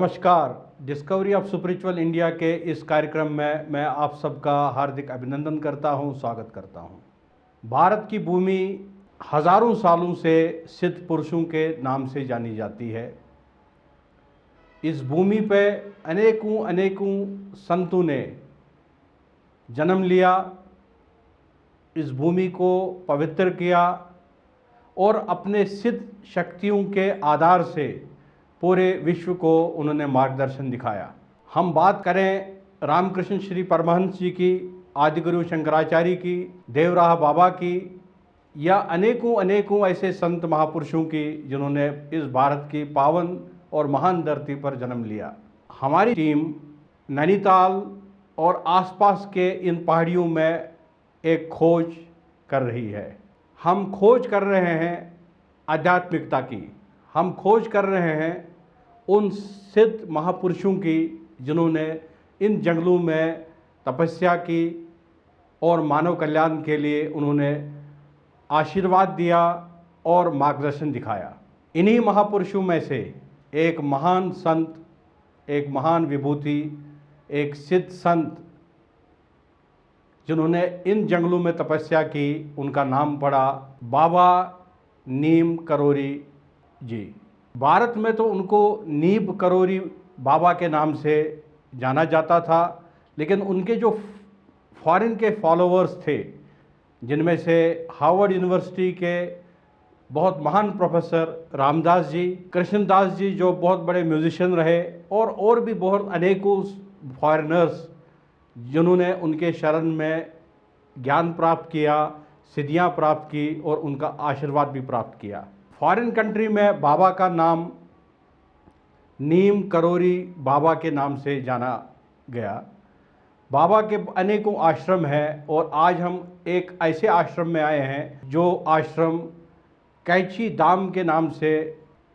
नमस्कार। Discovery of spiritual India के इस कार्यक्रम में मैं आप सबका हार्दिक अभिनंदन करता हूं, स्वागत करता हूं। भारत की भूमि हजारों सालों से सिद्ध पुरुषों के नाम से जानी जाती है। इस भूमि पे अनेकों अनेकों संतों ने जन्म लिया, इस भूमि को पवित्र किया और अपने सिद्ध शक्तियों के आधार से पूरे विश्व को उन्होंने मार्गदर्शन दिखाया। हम बात करें रामकृष्ण श्री परमहंस जी की, आदिगुरु शंकराचार्य की, देवराह बाबा की या अनेकों अनेकों ऐसे संत महापुरुषों की जिन्होंने इस भारत की पावन और महान धरती पर जन्म लिया। हमारी टीम नैनीताल और आसपास के इन पहाड़ियों में एक खोज कर रही है। हम खोज कर रहे हैं आध्यात्मिकता की, हम खोज कर रहे हैं उन सिद्ध महापुरुषों की जिन्होंने इन जंगलों में तपस्या की और मानव कल्याण के लिए उन्होंने आशीर्वाद दिया और मार्गदर्शन दिखाया। इन्हीं महापुरुषों में से एक महान संत, एक महान विभूति, एक सिद्ध संत जिन्होंने इन जंगलों में तपस्या की, उनका नाम पड़ा बाबा नीम करोली जी। भारत में तो उनको नीम करोली बाबा के नाम से जाना जाता था, लेकिन उनके जो फॉरेन के फॉलोअर्स थे, जिनमें से हार्वर्ड यूनिवर्सिटी के बहुत महान प्रोफेसर रामदास जी, कृष्णदास जी जो बहुत बड़े म्यूजिशियन रहे, और भी बहुत अनेकों फॉरेनर्स जिन्होंने उनके शरण में ज्ञान प्राप्त किया, सिद्धियाँ प्राप्त की और उनका आशीर्वाद भी प्राप्त किया। फॉरेन कंट्री में बाबा का नाम नीम करोली बाबा के नाम से जाना गया। बाबा के अनेकों आश्रम हैं और आज हम एक ऐसे आश्रम में आए हैं जो आश्रम कैची धाम के नाम से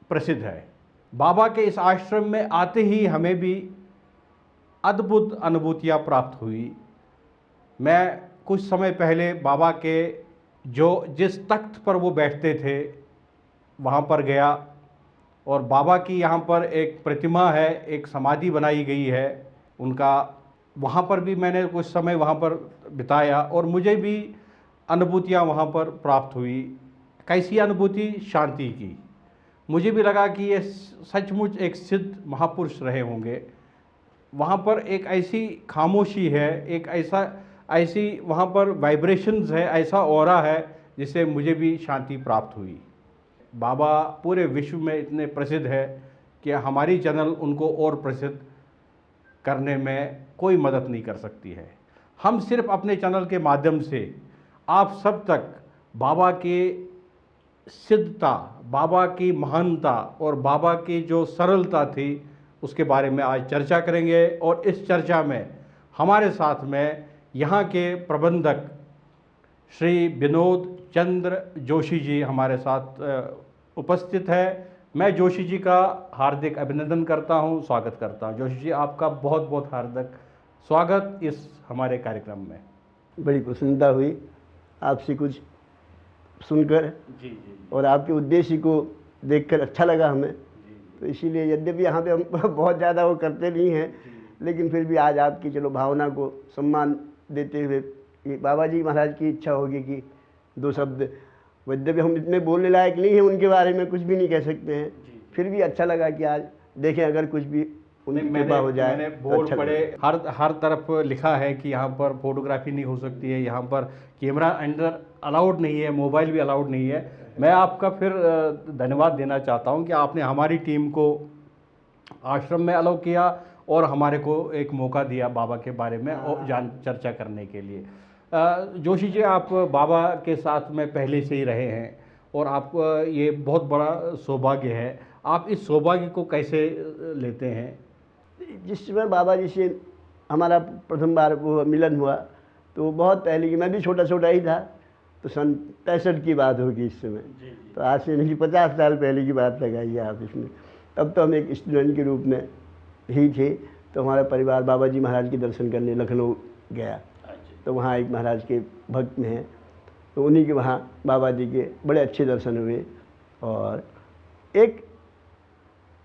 प्रसिद्ध है। बाबा के इस आश्रम में आते ही हमें भी अद्भुत अनुभूतियाँ प्राप्त हुई। मैं कुछ समय पहले बाबा के जिस तख्त पर वो बैठते थे वहाँ पर गया और बाबा की यहाँ पर एक प्रतिमा है, एक समाधि बनाई गई है उनका। वहाँ पर भी मैंने कुछ समय वहाँ पर बिताया और मुझे भी अनुभूतियाँ वहाँ पर प्राप्त हुई। कैसी अनुभूति? शांति की। मुझे भी लगा कि ये सचमुच एक सिद्ध महापुरुष रहे होंगे। वहाँ पर एक ऐसी खामोशी है, एक ऐसी वहाँ पर वाइब्रेशंस है, ऐसा ऑरा है जिससे मुझे भी शांति प्राप्त हुई। बाबा पूरे विश्व में इतने प्रसिद्ध है कि हमारी चैनल उनको और प्रसिद्ध करने में कोई मदद नहीं कर सकती है। हम सिर्फ अपने चैनल के माध्यम से आप सब तक बाबा के सिद्धता, बाबा की महानता और बाबा की जो सरलता थी उसके बारे में आज चर्चा करेंगे। और इस चर्चा में हमारे साथ में यहाँ के प्रबंधक श्री विनोद चंद्र जोशी जी हमारे साथ उपस्थित है। मैं जोशी जी का हार्दिक अभिनंदन करता हूँ, स्वागत करता हूँ। जोशी जी, आपका बहुत बहुत हार्दिक स्वागत इस हमारे कार्यक्रम में। बड़ी प्रसन्नता हुई आपसे कुछ सुनकर जी। और आपके उद्देश्य को देखकर अच्छा लगा हमें। तो इसीलिए यद्यपि यहाँ पे हम बहुत ज़्यादा वो करते नहीं हैं, लेकिन फिर भी आज आपकी चलो भावना को सम्मान देते हुए बाबा जी महाराज की इच्छा होगी कि दो शब्द, यद्यपि हम इतने बोलने लायक नहीं हैं, उनके बारे में कुछ भी नहीं कह सकते हैं, फिर भी अच्छा लगा कि आज देखें अगर कुछ भी उनकी कृपा हो जाए। मैंने बोर्ड तो पढ़े, हर तरफ लिखा है कि यहाँ पर फोटोग्राफी नहीं हो सकती है, यहाँ पर कैमरा अंदर अलाउड नहीं है, मोबाइल भी अलाउड नहीं है। मैं आपका फिर धन्यवाद देना चाहता हूँ कि आपने हमारी टीम को आश्रम में अलाउ किया और हमारे को एक मौका दिया बाबा के बारे में और चर्चा करने के लिए। जोशी जी, आप बाबा के साथ में पहले से ही रहे हैं और आप ये बहुत बड़ा सौभाग्य है। आप इस सौभाग्य को कैसे लेते हैं? जिस समय बाबा जी से हमारा प्रथम बार वो मिलन हुआ तो बहुत पहले की, मैं भी छोटा छोटा ही था, तो सन 65 की बात होगी इस समय। तो आज से नहीं 50 साल पहले की बात लगाइए आप इसमें। तब तो हम एक स्टूडेंट के रूप में ही थे। तो हमारा परिवार बाबा जी महाराज के दर्शन करने लखनऊ गया। तो वहाँ एक महाराज के भक्त में हैं, तो उन्हीं के वहाँ बाबा जी के बड़े अच्छे दर्शन हुए। और एक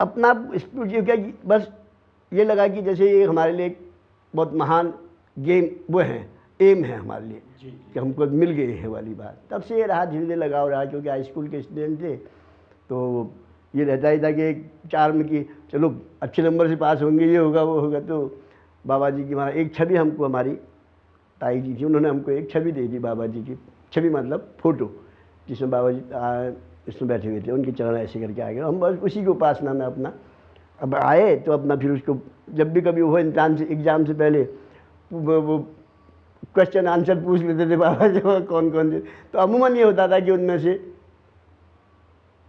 अपना स्पिरिचुअल क्या कि बस ये लगा कि जैसे ये हमारे लिए एक बहुत महान गेम वो है, एम है हमारे लिए कि हमको मिल गई है वाली बात। तब से ये रहा, धीरे धीरे लगाव रहा, क्योंकि हाई स्कूल के स्टूडेंट थे तो ये रहता ही था कि एक चार्म की चलो अच्छे नंबर से पास होंगे, ये होगा वो होगा। तो बाबा जी की हमारा एक छवि हमको हमारी ताई जी थी, उन्होंने हमको एक छवि दे दी बाबा जी की, छवि मतलब फ़ोटो, जिसमें बाबा जी इसमें बैठे हुए थे, उनके चरण ऐसे करके आ गए। हम बस उसी की उपासना में अपना अब आए तो अपना फिर उसको जब भी कभी वो एग्ज़ाम से पहले वो क्वेश्चन आंसर पूछ लेते थे बाबा जी कौन कौन से। तो अमूमन ये होता था कि उनमें से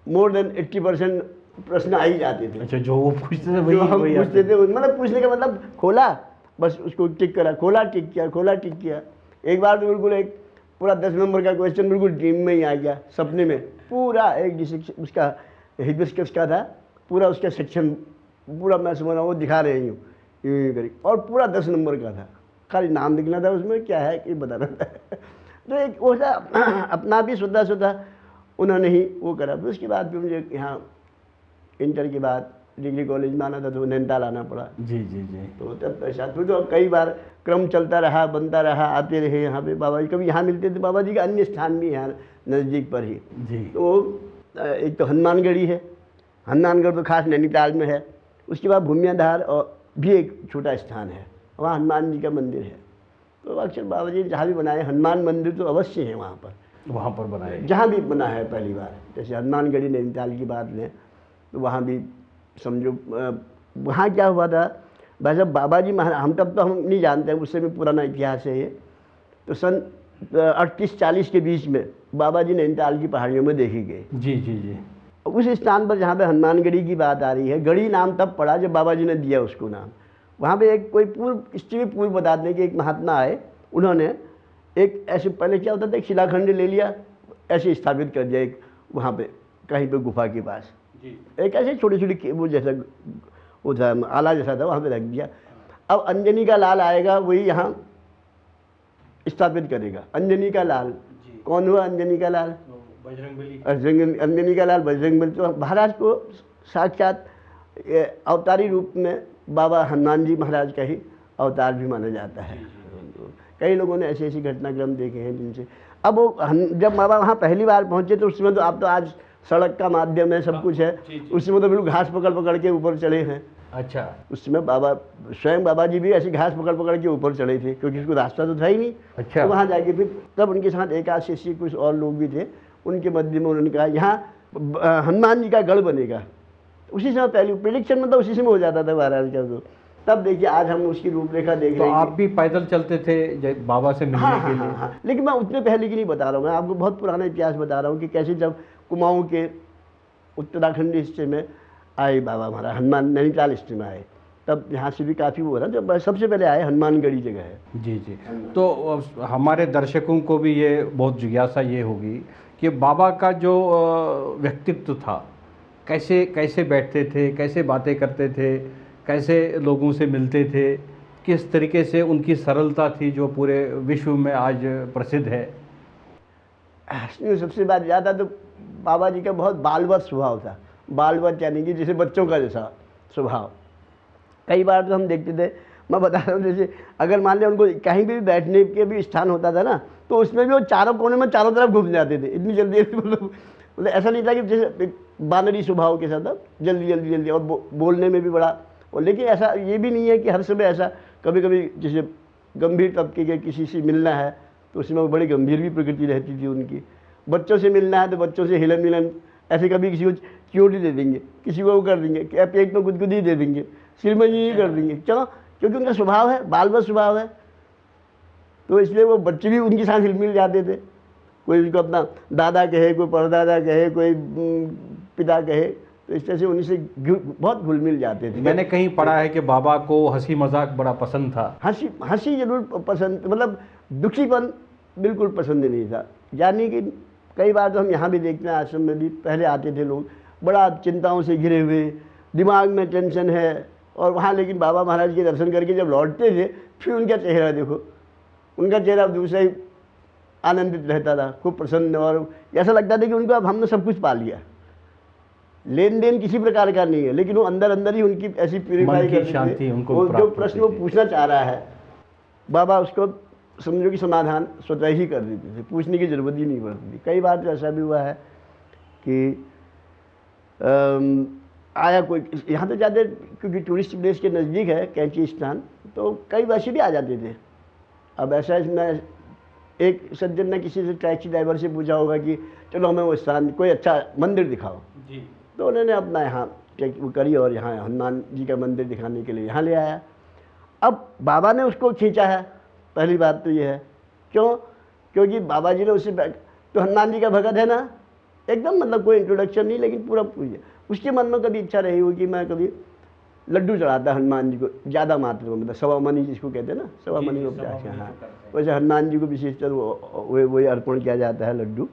मोर देन 80% प्रश्न आ ही जाते थे। अच्छा, जो वो पूछते थे जो हम पूछते थे, मतलब पूछने का मतलब खोला बस उसको टिक करा, खोला टिक किया, खोला टिक किया। एक बार तो बिल्कुल एक पूरा 10 नंबर का क्वेश्चन बिल्कुल ड्रीम में ही आ गया, सपने में पूरा एक जैसे उसका हिबिस्कस का था, पूरा उसका सेक्शन पूरा मैं समझ रहा हूँ वो दिखा रहे यूँ यूँ करी, और पूरा 10 नंबर का था, खाली नाम लिखना था उसमें क्या है कि बताना था। तो एक वो था अपना भी स्वतः स्वतः उन्होंने ही वो करा। फिर उसके बाद फिर मुझे यहाँ इंटर के बाद डिग्री कॉलेज में आना था तो नैनीताल आना पड़ा। जी जी जी। तो तब पैसा तो कई बार क्रम चलता रहा, बनता रहा, आते रहे यहाँ पे बाबा जी, कभी यहाँ मिलते थे। बाबा जी का अन्य स्थान भी यहाँ नज़दीक पर ही जी। तो एक तो हनुमानगढ़ी है, हनुमानगढ़ तो खास नैनीताल में है। उसके बाद भूमियाधार और भी एक छोटा स्थान है, वहाँ हनुमान जी का मंदिर है। तो अक्सर बाबा जी जहाँ भी बनाए हनुमान मंदिर तो अवश्य है वहाँ पर बनाए, जहाँ भी बना है पहली बार। जैसे हनुमानगढ़ी नैनीताल की बात लें तो वहाँ भी समझो वहाँ क्या हुआ था भाई साहब, बाबा जी महाराज हम तब तो हम नहीं जानते हैं, उससे भी पुराना इतिहास है ये। तो सन 38-40 के बीच में बाबा जी नैनीताल की पहाड़ियों में देखी गई। जी जी जी। उस स्थान पर जहाँ पे हनुमानगढ़ी की बात आ रही है, गढ़ी नाम तब पड़ा जब बाबा जी ने दिया उसको नाम। वहाँ पे एक कोई पूर्व हिस्ट्री में पूर्व बता दें कि एक महात्मा आए, उन्होंने एक ऐसे पहले क्या होता था, एक शिलाखंड ले लिया, ऐसे स्थापित कर दिया एक वहाँ पे कहीं पे गुफा के पास जी। एक ऐसे छोटी छोटी वो जैसा वो था, आला जैसा था, वहाँ पे रख दिया। अब अंजनी का लाल आएगा, वही यहाँ स्थापित करेगा। अंजनी का लाल कौन हुआ? अंजनी का लाल बजरंगबली। अंजनी का लाल बजरंगबली। तो महाराज को साक्षात अवतारी रूप में बाबा हनुमान जी महाराज का ही अवतार भी माना जाता है। कई लोगों ने ऐसे ऐसे घटनाक्रम देखे हैं जिनसे अब वो जब बाबा वहाँ पहली बार पहुँचे तो उसमें तो आप तो आज सड़क का माध्यम है, सब कुछ है, उसमें तो बिल्कुल घास पकड़ पकड़ के ऊपर चढ़े हैं। अच्छा, उसमें बाबा स्वयं बाबा जी भी ऐसी घास पकड़ पकड़ के ऊपर चढ़े थे, क्योंकि उसको रास्ता तो था ही नहीं। अच्छा, तो वहाँ जाके फिर तब उनके साथ एक आध शिष्य कुछ और लोग भी थे, उनके मध्य में उन्होंने कहा यहाँ हनुमान जी का गढ़ बनेगा। उसी समय पहले प्रेडिक्शन मतलब उसी समय हो जाता था महाराज का। तो तब देखिए आज हम उसकी रूपरेखा देख रहे हैं। आप भी पैदल चलते थे बाबा से मिलने के लिए? हाँ, लेकिन मैं उतने पहले की नहीं बता रहा हूँ, मैं आपको बहुत पुराना इतिहास बता रहा हूँ कि कैसे जब कुमाऊँ के उत्तराखंडी हिस्से में आए बाबा हमारा, हनुमान नैनीताल हिस्से में आए, तब यहाँ से भी काफ़ी वो रहा। जब सबसे पहले आए हनुमानगढ़ी जगह है। जी जी। तो हमारे दर्शकों को भी ये बहुत जिज्ञासा ये होगी कि बाबा का जो व्यक्तित्व था, कैसे कैसे बैठते थे, कैसे बातें करते थे, कैसे लोगों से मिलते थे, किस तरीके से उनकी सरलता थी जो पूरे विश्व में आज प्रसिद्ध है। सबसे बात ज़्यादा तो बाबा जी का बहुत बालवत स्वभाव था। बालवत यानी कि जैसे बच्चों का जैसा स्वभाव। कई बार तो हम देखते थे, मैं बता रहा हूँ, जैसे अगर मान लिया उनको कहीं भी बैठने के भी स्थान होता था ना, तो उसमें भी वो चारों कोने में चारों तरफ घूम जाते थे, इतनी जल्दी। मतलब ऐसा नहीं था कि जैसे बानरी स्वभाव के साथ जल्दी जल्दी जल्दी, और बोलने में भी बड़ा। और लेकिन ऐसा ये भी नहीं है कि हर समय ऐसा, कभी कभी जैसे गंभीर तबके के किसी से मिलना है तो उसमें वो बड़ी गंभीर भी प्रकृति रहती थी उनकी। बच्चों से मिलना है तो बच्चों से हिलन मिलन, ऐसे कभी किसी को चोटी दे देंगे, किसी को वो कर देंगे, क्या पेट में गुदगुदी दे देंगे, सिर में ये कर देंगे, चलो, क्योंकि उनका स्वभाव है, बालवत स्वभाव है। तो इसलिए वो बच्चे भी उनके साथ हिल मिल जाते थे। कोई उनको अपना दादा कहे, कोई परदादा कहे, कोई पिता कहे, तो इस तरह से उन्हीं से बहुत घुल मिल जाते थे। मैंने कहीं पढ़ा है कि बाबा को हंसी मजाक बड़ा पसंद था। हंसी जरूर पसंद, मतलब दुखीपन बिल्कुल पसंद नहीं था। यानी कि कई बार तो हम यहाँ भी देखते हैं, आश्रम में भी पहले आते थे लोग बड़ा चिंताओं से घिरे हुए, दिमाग में टेंशन है, और वहाँ लेकिन बाबा महाराज के दर्शन करके जब लौटते थे फिर उनका चेहरा देखो, उनका चेहरा दूसरा ही आनंदित रहता था, खूब प्रसन्न, और ऐसा लगता था कि उनको अब हमने सब कुछ पा लिया। लेन देन किसी प्रकार का नहीं है, लेकिन वो अंदर अंदर ही उनकी ऐसी प्यूरिफाई मन की करते शांति थे। उनको वो जो प्राप्त प्रश्न होती वो थी। पूछना चाह रहा है, बाबा उसको समझो कि समाधान स्वतः ही कर देते थे, पूछने की जरूरत ही नहीं पड़ती थी। कई बार तो ऐसा भी हुआ है कि आया कोई, यहाँ तो ज़्यादा क्योंकि टूरिस्ट प्लेस के नज़दीक है कैंची स्थान, तो कई वैसे भी आ जाते थे। अब ऐसा मैं एक सज्जन ने किसी से टैक्सी ड्राइवर से पूछा होगा कि चलो हमें वो स्थान कोई अच्छा मंदिर दिखाओ जी, तो उन्होंने अपना यहाँ वो करी और यहाँ हनुमान जी का मंदिर दिखाने के लिए यहाँ ले आया। अब बाबा ने उसको खींचा है, पहली बात तो ये है। क्यों? क्योंकि बाबा जी ने उससे तो हनुमान जी का भगत है ना, एकदम मतलब कोई इंट्रोडक्शन नहीं, लेकिन पूरा पूजा। उसके मन में कभी इच्छा रही हो कि मैं कभी लड्डू चढ़ाता हनुमान जी को ज़्यादा मात्रा में, मतलब सवा मनी जिसको कहते हैं ना, सवा मनी को क्या है, हाँ, वैसे हनुमान जी को विशेषकर वही अर्पण किया जाता है लड्डू।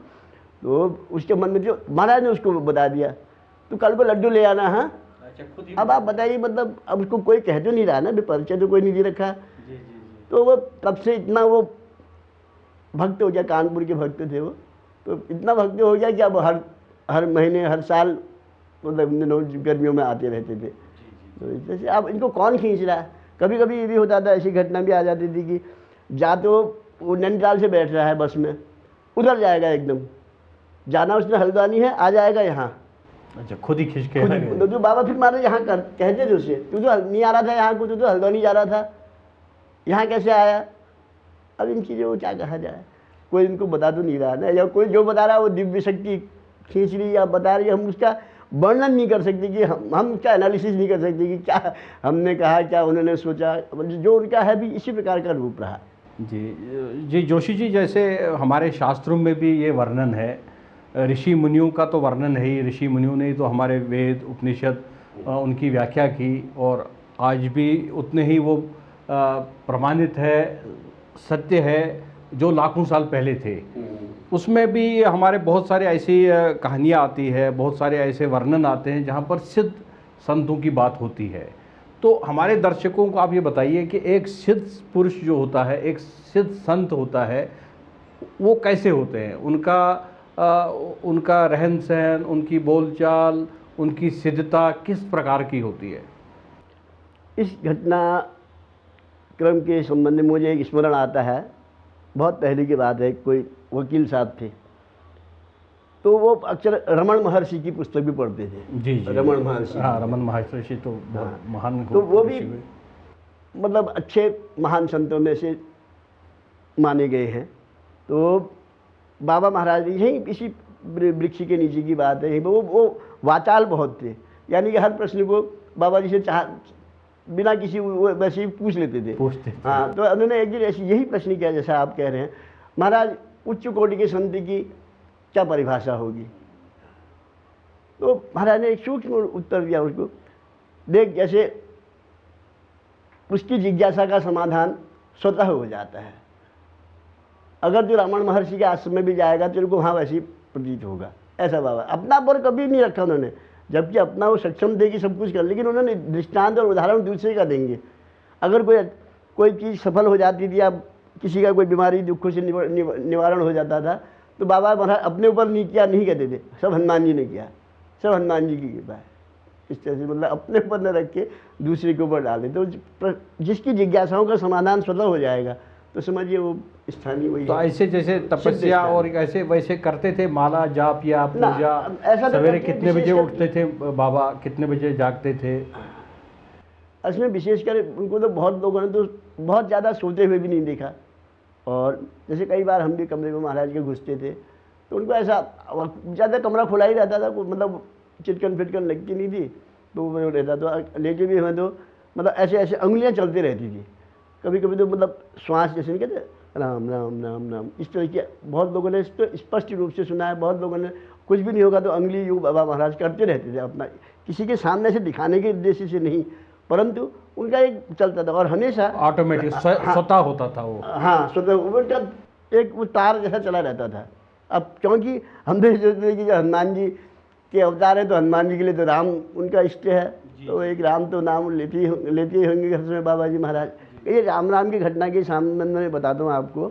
तो उसके मन में जो महाराज ने उसको बता दिया, तो कल को लड्डू ले आना। हाँ, अच्छा, अब आप बताइए, मतलब अब उसको कोई कह तो नहीं रहा ना, परिचय तो कोई नहीं दे रखा। तो वो तब से इतना वो भक्त हो गया, कानपुर के भक्त थे वो, तो इतना भक्त हो गया कि अब हर महीने हर साल मतलब गर्मियों में आते रहते थे। तो जैसे अब इनको कौन खींच रहा है। कभी कभी ये भी होता था, ऐसी घटना भी आ जाती थी कि जा तो वो नैनीताल से बैठ रहा है बस में, उधर जाएगा एकदम, जाना उसने हल्द्वानी है, आ जाएगा यहाँ। अच्छा, खुद ही खींच के तो बाबा फिर मारे यहाँ कहते थे उससे, तू तो नहीं आ रहा था यहाँ को, तू तो हल्द्वानी जा रहा था, यहाँ कैसे आया। अब इन चीज़ों को क्या कहा जाए, कोई इनको बता तो नहीं रहा ना, या कोई जो बता रहा है वो दिव्य शक्ति खींच रही या बता रही है, हम उसका वर्णन नहीं कर सकते कि हम उसका एनालिसिस नहीं कर सकते कि क्या हमने कहा, क्या उन्होंने सोचा, जो उनका है भी इसी प्रकार का रूप रहा। जी जोशी जी, जैसे हमारे शास्त्रों में भी ये वर्णन है, ऋषि मुनियों का तो वर्णन है ही, ऋषि मुनियों ने तो हमारे वेद उपनिषद उनकी व्याख्या की, और आज भी उतने ही वो प्रमाणित है, सत्य है जो लाखों साल पहले थे। उसमें भी हमारे बहुत सारे ऐसी कहानियाँ आती है, बहुत सारे ऐसे वर्णन आते हैं जहाँ पर सिद्ध संतों की बात होती है। तो हमारे दर्शकों को आप ये बताइए कि एक सिद्ध पुरुष जो होता है, एक सिद्ध संत होता है, वो कैसे होते हैं, उनका रहन सहन, उनकी बोलचाल, उनकी सिद्धता किस प्रकार की होती है। इस घटना क्रम के संबंध में मुझे एक स्मरण आता है, बहुत पहले की बात है। कोई वकील साहब थे, तो वो अक्सर रमन महर्षि की पुस्तक भी पढ़ते थे। जी, रमन महर्षि, हाँ, रमन महर्षि तो बहुत महान, तो वो भी मतलब अच्छे महान संतों में से माने गए हैं। तो बाबा महाराज यही इसी वृक्ष के नीचे की बात है, वो वाचाल बहुत थे, यानी कि हर प्रश्न को बाबा जी से बिना किसी वैसे ही पूछ लेते थे। हाँ, तो उन्होंने एक दिन ऐसी यही प्रश्न किया जैसा आप कह रहे हैं, महाराज उच्च कोटि के संत की क्या परिभाषा होगी। तो महाराज ने एक सूक्ष्म उत्तर दिया उसको, देख जैसे उसकी जिज्ञासा का समाधान स्वतः हो जाता है, अगर जो रमन महर्षि के आश्रम में भी जाएगा तो उनको वहाँ वैसे ही प्रतीत होगा। ऐसा बाबा अपना पर कभी नहीं रखा उन्होंने, जबकि अपना वो सक्षम थे कि सब कुछ कर, लेकिन उन्होंने दृष्टांत और उदाहरण दूसरे का देंगे। अगर कोई चीज़ सफल हो जाती थी या किसी का कोई बीमारी दुखों से निवारण हो जाता था, तो बाबा महाराज अपने ऊपर नहीं किया नहीं कहते थे, सब हनुमान जी ने किया, सब हनुमान जी की कृपा है। इस तरह से मतलब अपने ऊपर न रख के दूसरे के ऊपर डाले, तो जिसकी जिज्ञासाओं का समाधान स्वतः हो जाएगा, तो समझिए वो स्थानीय वही। तो ऐसे जैसे तपस्या और ऐसे वैसे करते थे, माला जाप या पूजा, सवेरे कितने बजे उठते थे बाबा, कितने बजे जागते थे। इसमें विशेषकर उनको तो बहुत लोगों ने तो बहुत ज़्यादा सोते हुए भी नहीं देखा, और जैसे कई बार हम भी कमरे में महाराज के घुसते थे, तो उनको ऐसा ज़्यादा कमरा खुला ही रहता था, मतलब चिटकन फिटकन लगती नहीं थी, तो वो रहता तो लेके भी हमें तो मतलब ऐसे ऐसे उंगलियाँ चलती रहती थी। कभी कभी तो मतलब श्वास जैसे नहीं कहते, राम राम राम राम, इस तरह की बहुत लोगों ने इसको स्पष्ट रूप से सुना है। बहुत लोगों ने कुछ भी नहीं होगा तो अंगुली यूँ बाबा महाराज करते रहते थे, अपना किसी के सामने से दिखाने के उद्देश्य से नहीं, परंतु उनका एक चलता था और हमेशा ऑटोमेटिक स्वतः होता था वो। हाँ, स्वतः उनका एक वो तार जैसा चला रहता था। अब क्योंकि हम तो सोचते थे कि जो हनुमान जी के अवतार है, तो हनुमान जी के लिए तो राम उनका इष्ट है, तो एक राम तो नाम लेते ही होंगे घर में बाबा जी महाराज। ये राम की घटना के सामने में बताता हूँ आपको।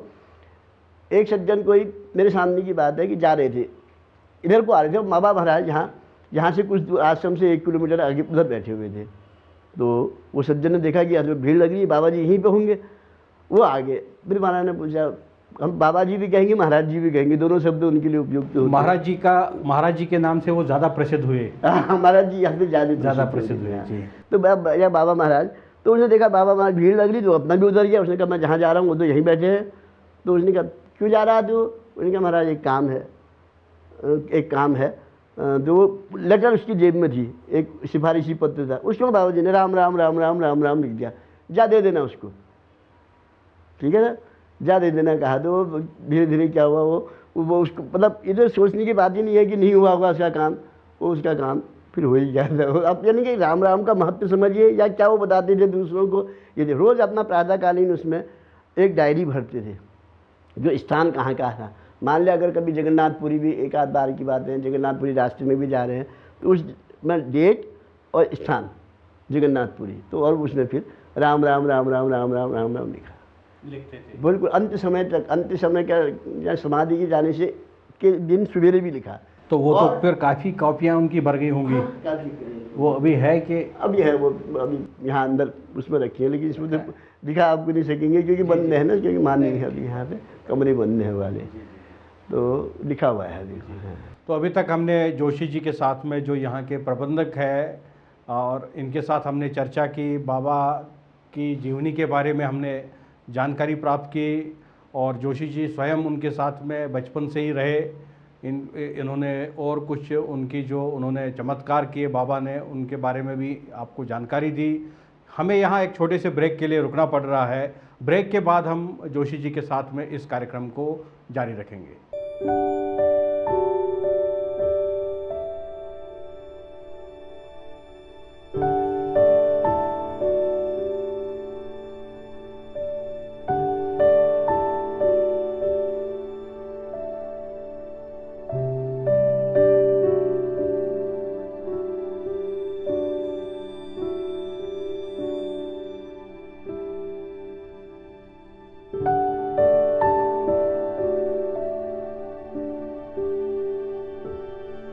एक सज्जन कोई मेरे सामने की बात है कि जा रहे थे, इधर को आ रहे थे बाबा महाराज, यहाँ यहाँ से कुछ आश्रम से 1 किलोमीटर आगे उधर बैठे हुए थे। तो वो सज्जन ने देखा कि आज भीड़ लग रही है, बाबा जी यहीं पे होंगे। वो आगे, फिर महाराज ने पूछा, हम बाबा जी भी कहेंगे महाराज जी भी कहेंगे, दोनों शब्द उनके लिए उपयुक्त होते हैं। महाराज जी के नाम से वो ज़्यादा प्रसिद्ध हुए। महाराज जी यहाँ पे ज़्यादा प्रसिद्ध हुए जी। तो बाबा महाराज, तो उसने देखा बाबा महाराज भीड़ लग रही, तो अपना भी उधर गया। उसने कहा मैं जहाँ जा रहा हूँ वो तो यहीं बैठे हैं। तो उसने कहा क्यों जा रहा तू? उसने कहा महाराज एक काम है। जो लेटर उसकी जेब में थी, एक सिफारिशी पत्र था, उसको बाबा जी ने राम राम राम राम राम राम लिख दिया, जा दे देना उसको, ठीक है ना, जा दे देना कहा। तो धीरे धीरे क्या हुआ, वो उसको मतलब इधर सोचने की बात ही नहीं है कि नहीं हुआ होगा उसका काम, वो उसका काम फिर हो ही गया था। अब यानी कि राम राम का महत्व समझिए, या क्या वो बताते थे दूसरों को। ये रोज़ अपना प्रातःकालीन उसमें एक डायरी भरते थे, जो स्थान कहाँ का था। मान लिया अगर कभी जगन्नाथपुरी भी, एक आध बार की बात है, जगन्नाथपुरी रास्ते में भी जा रहे हैं, तो उस में डेट और स्थान जगन्नाथपुरी, तो और उसमें फिर राम राम राम राम राम राम राम राम लिखते थे बिल्कुल अंत समय तक। अंत समय का या समाधि के जाने से के दिन सवेरे भी लिखा। तो वो तो फिर काफ़ी कॉपियाँ उनकी भर गई होंगी। वो अभी है कि अभी है, वो अभी यहाँ अंदर उसमें रखी है, लेकिन इसमें तो दिखा आपको नहीं सकेंगे क्योंकि बंद है ना, क्योंकि मान नहीं है अभी यहाँ पे, कमरे बंद है वाले, तो लिखा हुआ है अभी। तो अभी तक हमने जोशी जी के साथ में जो यहाँ के प्रबंधक है और इनके साथ हमने चर्चा की, बाबा की जीवनी के बारे में हमने जानकारी प्राप्त की, और जोशी जी स्वयं उनके साथ में बचपन से ही रहे। इन्होंने और कुछ उनकी जो उन्होंने चमत्कार किए बाबा ने, उनके बारे में भी आपको जानकारी दी। हमें यहाँ एक छोटे से ब्रेक के लिए रुकना पड़ रहा है। ब्रेक के बाद हम जोशी जी के साथ में इस कार्यक्रम को जारी रखेंगे।